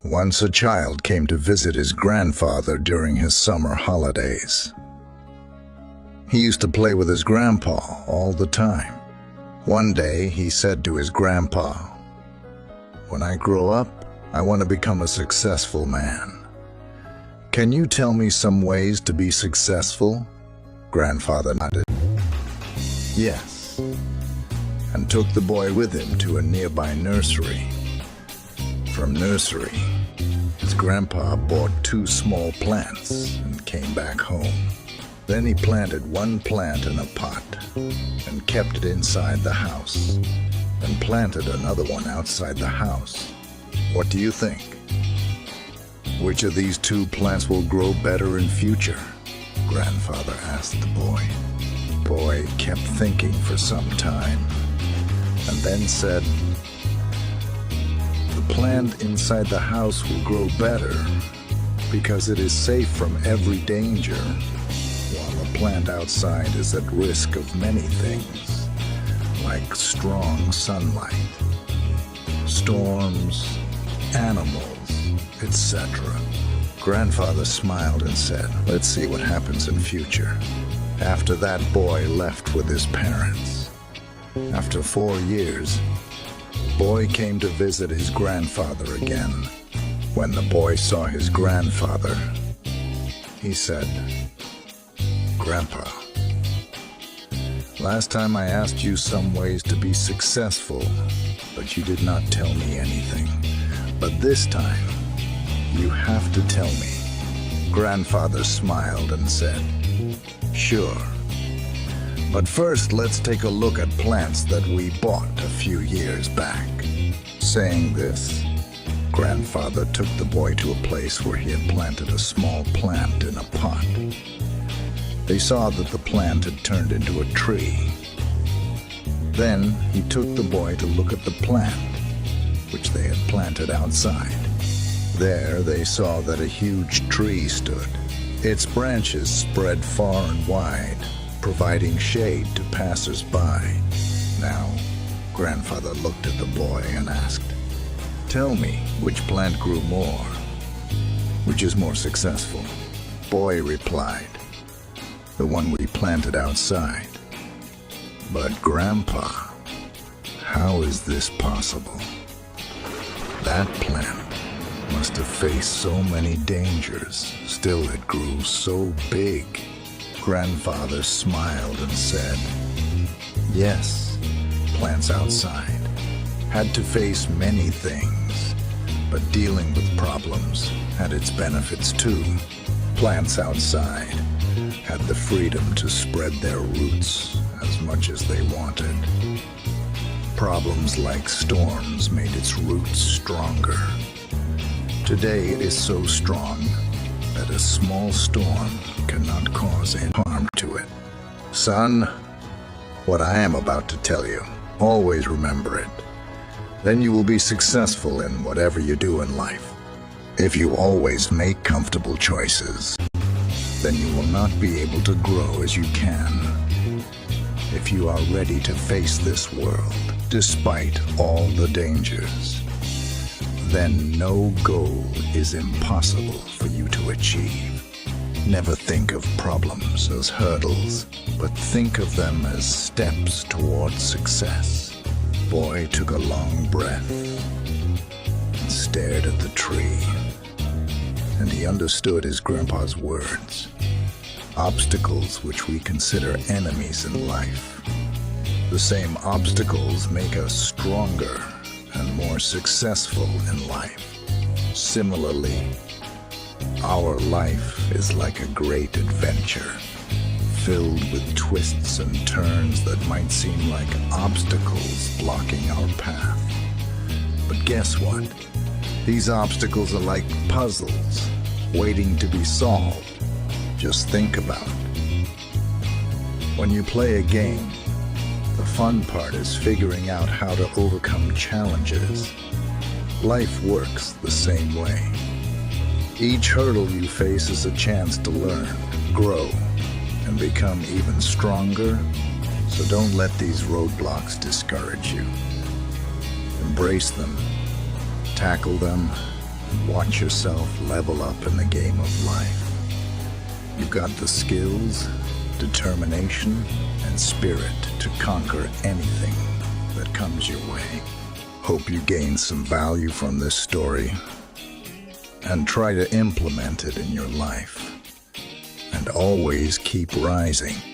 Once a child came to visit his grandfather during his summer holidays. He used to play with his grandpa all the time. One day he said to his grandpa, "When I grow up, I want to become a successful man. Can you tell me some ways to be successful?" Grandfather nodded. "Yes," and took the boy with him to a nearby nursery. From nursery, his grandpa bought 2 small plants and came back home. Then he planted one plant in a pot and kept it inside the house, and planted another one outside the house. What do you think? Which of these 2 plants will grow better in future? Grandfather asked the boy. Boy kept thinking for some time and then said, "The plant inside the house will grow better because it is safe from every danger, while the plant outside is at risk of many things, like strong sunlight, storms, animals, etc." Grandfather smiled and said, "Let's see what happens in future." After that, boy left with his parents. After 4 years, boy came to visit his grandfather again. When the boy saw his grandfather, he said, "Grandpa, last time I asked you some ways to be successful, but you did not tell me anything. But this time, you have to tell me." Grandfather smiled and said, "Sure. But first, let's take a look at plants that we bought a few years back." Saying this, Grandfather took the boy to a place where he had planted a small plant in a pot. They saw that the plant had turned into a tree. Then he took the boy to look at the plant, which they had planted outside. There they saw that a huge tree stood. Its branches spread far and wide, providing shade to passers-by. Now, Grandfather looked at the boy and asked, "Tell me, which plant grew more? Which is more successful?" Boy replied, "The one we planted outside." "But Grandpa, how is this possible? That plant must have faced so many dangers, still it grew so big." Grandfather smiled and said, "Yes, plants outside had to face many things, but dealing with problems had its benefits too. Plants outside had the freedom to spread their roots as much as they wanted. Problems like storms made its roots stronger. Today it is so strong that a small storm cannot cause any harm to it. Son, what I am about to tell you, always remember it. Then you will be successful in whatever you do in life. If you always make comfortable choices, then you will not be able to grow as you can. If you are ready to face this world, despite all the dangers, then no goal is impossible for you to achieve. Never think of problems as hurdles, but think of them as steps towards success." Boy took a long breath and stared at the tree, and he understood his grandpa's words. Obstacles which we consider enemies in life, the same obstacles make us stronger and more successful in life. Similarly, our life is like a great adventure, filled with twists and turns that might seem like obstacles blocking our path. But guess what? These obstacles are like puzzles waiting to be solved. Just think about it. When you play a game, the fun part is figuring out how to overcome challenges. Life works the same way. Each hurdle you face is a chance to learn, grow, and become even stronger. So don't let these roadblocks discourage you. Embrace them, tackle them, and watch Watch yourself level up in the game of life. You've got the skills, determination, and spirit to conquer anything that comes your way. Hope you gain some value from this story and try to implement it in your life. And always keep rising.